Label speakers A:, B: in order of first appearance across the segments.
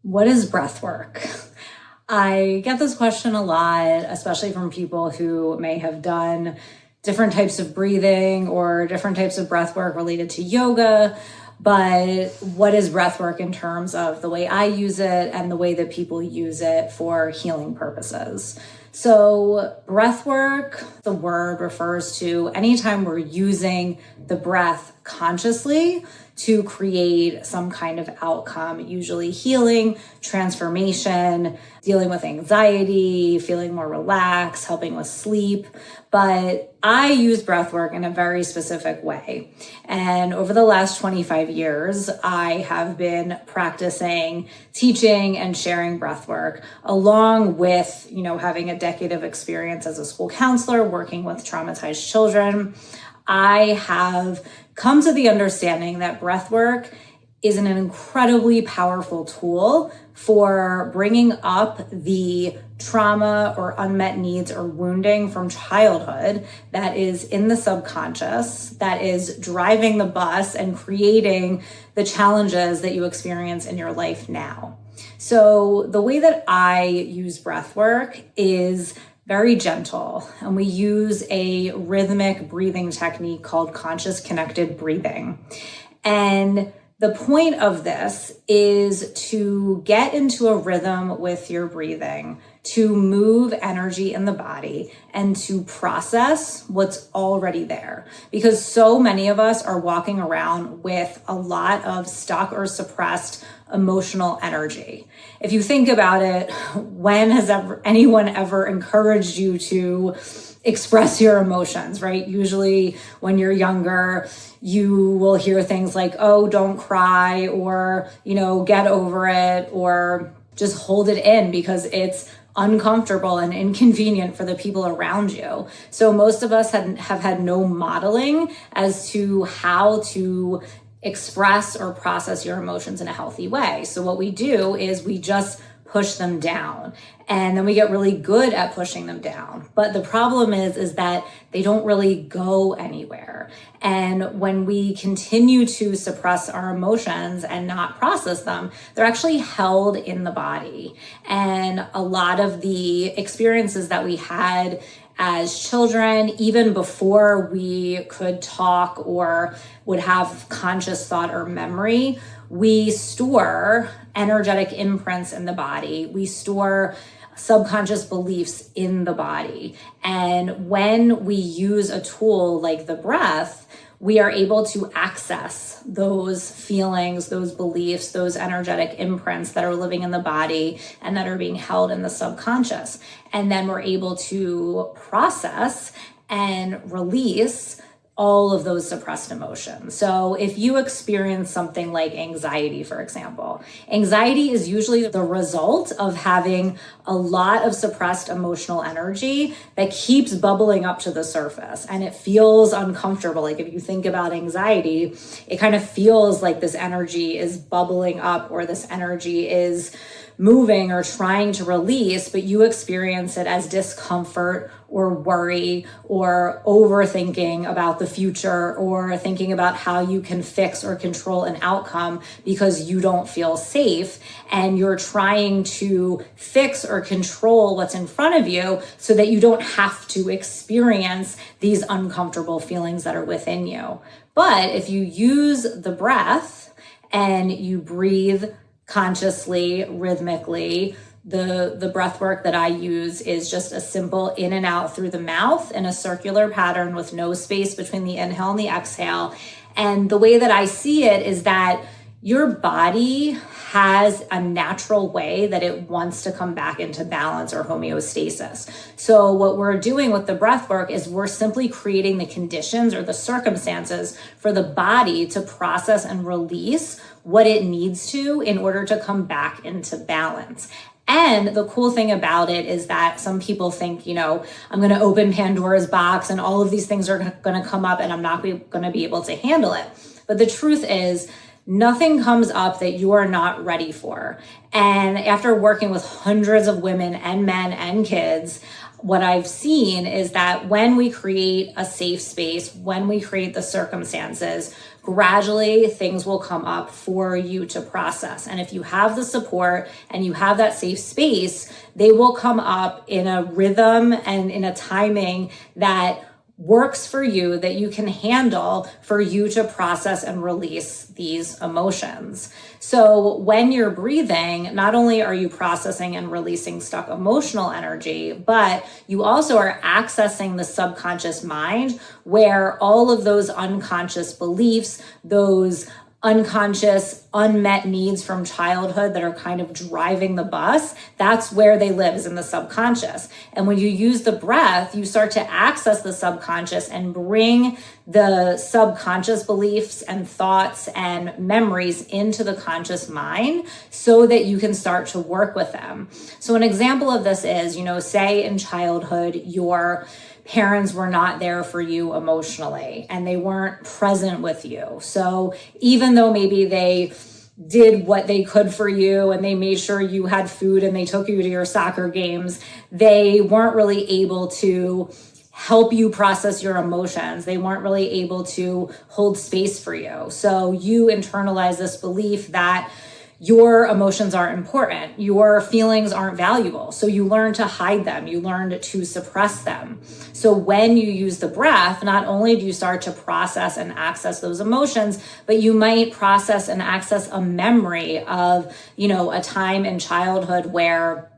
A: What is breath work? I get this question a lot, especially from people who may have done different types of breathing or different types of breath work related to yoga. But what is breath work in terms of the way I use it and the way that people use it for healing purposes? So breath work, the word refers to anytime we're using the breath consciously to create some kind of outcome, usually healing, transformation, dealing with anxiety, feeling more relaxed, helping with sleep. But I use breath work in a very specific way. And over the last 25 years, I have been practicing, teaching, and sharing breath work, along with, having a decade of experience as a school counselor, working with traumatized children. I have come to the understanding that breath work is an incredibly powerful tool for bringing up the trauma or unmet needs or wounding from childhood that is in the subconscious, that is driving the bus and creating the challenges that you experience in your life now. So the way that I use breath work is very gentle, and we use a rhythmic breathing technique called conscious connected breathing. And the point of this is to get into a rhythm with your breathing, to move energy in the body and to process what's already there. Because so many of us are walking around with a lot of stuck or suppressed emotional energy. If you think about it, when has anyone ever encouraged you to express your emotions, right? Usually when you're younger, you will hear things like, oh, don't cry, or, get over it, or just hold it in because it's uncomfortable and inconvenient for the people around you. So most of us have had no modeling as to how to express or process your emotions in a healthy way. So what we do is we just push them down, and then we get really good at pushing them down. But the problem is that they don't really go anywhere. And when we continue to suppress our emotions and not process them, they're actually held in the body. And a lot of the experiences that we had as children, even before we could talk or would have conscious thought or memory, we store energetic imprints in the body. We store subconscious beliefs in the body. And when we use a tool like the breath, we are able to access those feelings, those beliefs, those energetic imprints that are living in the body and that are being held in the subconscious. And then we're able to process and release all of those suppressed emotions. So if you experience something like anxiety, for example, anxiety is usually the result of having a lot of suppressed emotional energy that keeps bubbling up to the surface, and it feels uncomfortable. Like if you think about anxiety, it kind of feels like this energy is bubbling up, or this energy is moving or trying to release, but you experience it as discomfort or worry or overthinking about the future, or thinking about how you can fix or control an outcome because you don't feel safe, and you're trying to fix or control what's in front of you so that you don't have to experience these uncomfortable feelings that are within you. But if you use the breath and you breathe consciously, rhythmically, the breath work that I use is just a simple in and out through the mouth in a circular pattern with no space between the inhale and the exhale. And the way that I see it is that your body has a natural way that it wants to come back into balance or homeostasis. So what we're doing with the breath work is we're simply creating the conditions or the circumstances for the body to process and release what it needs to in order to come back into balance. And the cool thing about it is that some people think, I'm going to open Pandora's box and all of these things are going to come up and I'm not going to be able to handle it. But the truth is, nothing comes up that you are not ready for. And after working with hundreds of women and men and kids, what I've seen is that when we create a safe space, when we create the circumstances gradually things will come up for you to process. And if you have the support and you have that safe space, they will come up in a rhythm and in a timing that works for you, that you can handle for you to process and release these emotions. So when you're breathing, not only are you processing and releasing stuck emotional energy, but you also are accessing the subconscious mind, where all of those unconscious beliefs, those unconscious, unmet needs from childhood that are kind of driving the bus, that's where they live, is in the subconscious. And when you use the breath, you start to access the subconscious and bring the subconscious beliefs and thoughts and memories into the conscious mind so that you can start to work with them. So an example of this is, say in childhood, your parents were not there for you emotionally and they weren't present with you. So even though maybe they did what they could for you and they made sure you had food and they took you to your soccer games, they weren't really able to help you process your emotions. They weren't really able to hold space for you. So you internalize this belief that your emotions aren't important, your feelings aren't valuable. So you learn to hide them, you learn to suppress them. So when you use the breath, not only do you start to process and access those emotions, but you might process and access a memory of, a time in childhood where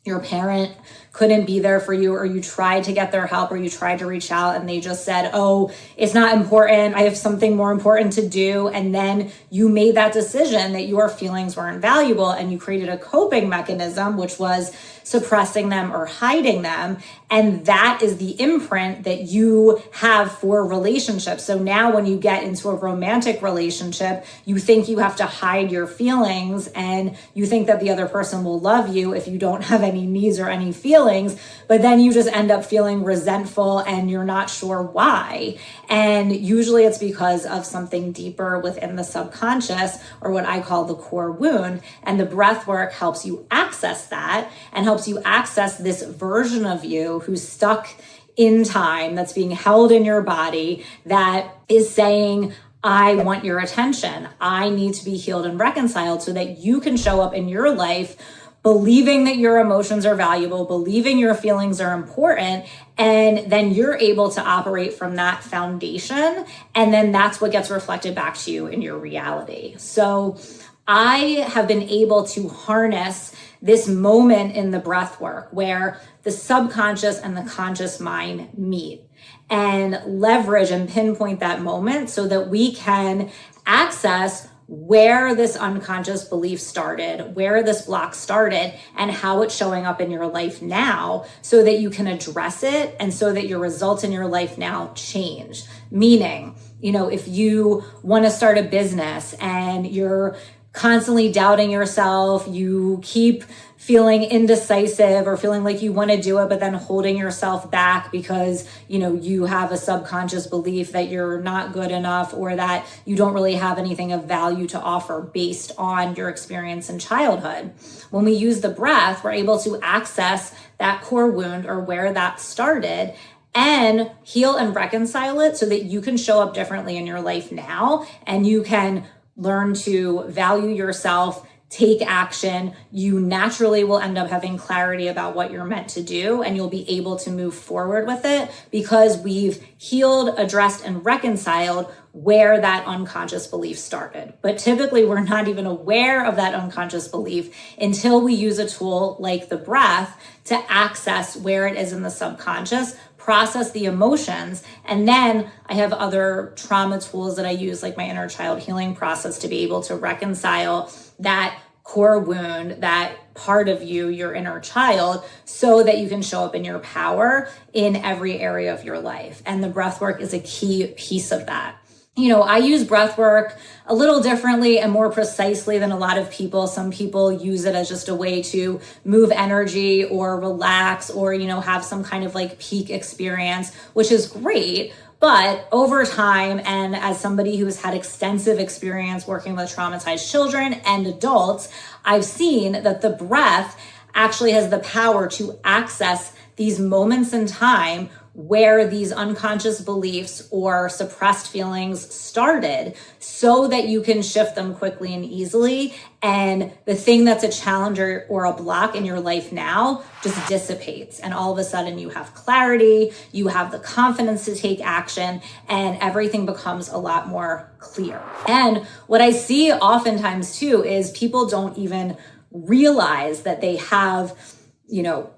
A: your parent couldn't be there for you, or you tried to get their help, or you tried to reach out and they just said, oh, it's not important, I have something more important to do. And then you made that decision that your feelings weren't valuable and you created a coping mechanism, which was suppressing them or hiding them. And that is the imprint that you have for relationships. So now when you get into a romantic relationship, you think you have to hide your feelings and you think that the other person will love you if you don't have any needs or any feelings, but then you just end up feeling resentful and you're not sure why. And usually it's because of something deeper within the subconscious, or what I call the core wound. And the breath work helps you access that and helps you access this version of you who's stuck in time, that's being held in your body, that is saying, I want your attention. I need to be healed and reconciled so that you can show up in your life believing that your emotions are valuable, believing your feelings are important, and then you're able to operate from that foundation. And then that's what gets reflected back to you in your reality. So I have been able to harness this moment in the breath work where the subconscious and the conscious mind meet, and leverage and pinpoint that moment so that we can access where this unconscious belief started, where this block started, and how it's showing up in your life now, so that you can address it and so that your results in your life now change. Meaning, if you want to start a business and you're constantly doubting yourself, you keep feeling indecisive or feeling like you want to do it, but then holding yourself back because, you have a subconscious belief that you're not good enough, or that you don't really have anything of value to offer based on your experience in childhood. When we use the breath, we're able to access that core wound, or where that started, and heal and reconcile it so that you can show up differently in your life now, and you can learn to value yourself, take action. You naturally will end up having clarity about what you're meant to do, and you'll be able to move forward with it because we've healed, addressed, and reconciled where that unconscious belief started. But typically we're not even aware of that unconscious belief until we use a tool like the breath to access where it is in the subconscious, process the emotions. And then I have other trauma tools that I use, like my inner child healing process, to be able to reconcile that core wound, that part of you, your inner child, so that you can show up in your power in every area of your life. And the breath work is a key piece of that. I use breath work a little differently and more precisely than a lot of people. Some people use it as just a way to move energy or relax or, have some kind of like peak experience, which is great. But over time, and as somebody who has had extensive experience working with traumatized children and adults, I've seen that the breath actually has the power to access these moments in time where these unconscious beliefs or suppressed feelings started so that you can shift them quickly and easily. And the thing that's a challenge or a block in your life now just dissipates. And all of a sudden you have clarity, you have the confidence to take action, and everything becomes a lot more clear. And what I see oftentimes too is people don't even realize that they have,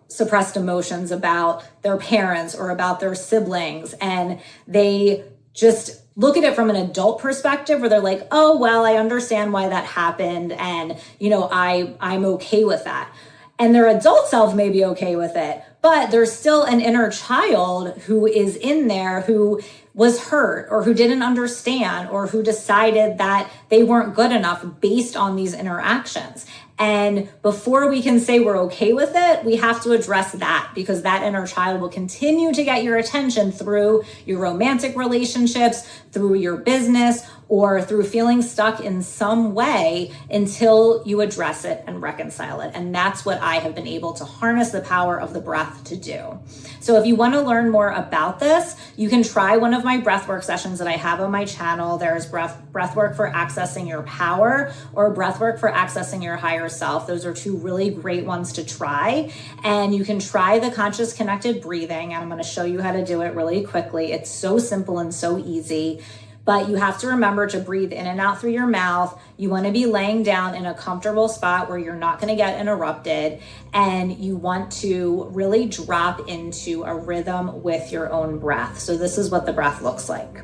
A: suppressed emotions about their parents or about their siblings. And they just look at it from an adult perspective where they're like, oh, well, I understand why that happened. And, I'm okay with that. And their adult self may be okay with it, but there's still an inner child who is in there who was hurt or who didn't understand or who decided that they weren't good enough based on these interactions. And before we can say we're okay with it, we have to address that, because that inner child will continue to get your attention through your romantic relationships, through your business, or through feeling stuck in some way until you address it and reconcile it. And that's what I have been able to harness the power of the breath to do. So if you want to learn more about this, you can try one of my breathwork sessions that I have on my channel. There's breathwork for accessing your power or breathwork for accessing your higher self. Those are two really great ones to try. And you can try the conscious connected breathing. And I'm going to show you how to do it really quickly. It's so simple and so easy. But you have to remember to breathe in and out through your mouth. You want to be laying down in a comfortable spot where you're not going to get interrupted. And you want to really drop into a rhythm with your own breath. So this is what the breath looks like.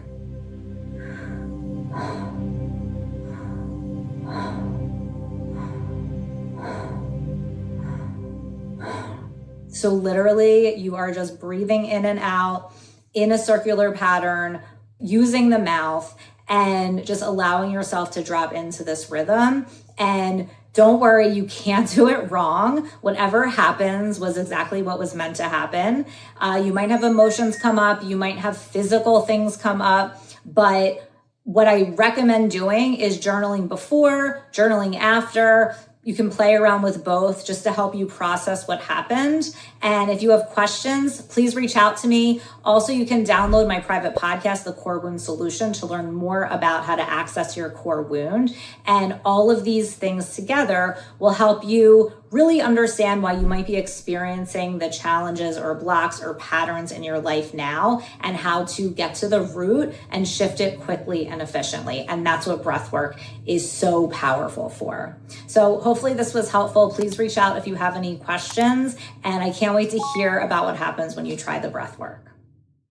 A: So literally, you are just breathing in and out in a circular pattern, using the mouth, and just allowing yourself to drop into this rhythm. And don't worry, you can't do it wrong. Whatever happens was exactly what was meant to happen. You might have emotions come up, you might have physical things come up, but what I recommend doing is journaling before, journaling after. You can play around with both just to help you process what happened. And if you have questions, please reach out to me. Also, you can download my private podcast, The Core Wound Solution, to learn more about how to access your core wound. And all of these things together will help you really understand why you might be experiencing the challenges or blocks or patterns in your life now, and how to get to the root and shift it quickly and efficiently. And that's what breathwork is so powerful for. So hopefully this was helpful. Please reach out if you have any questions, and I can't wait to hear about what happens when you try the breathwork.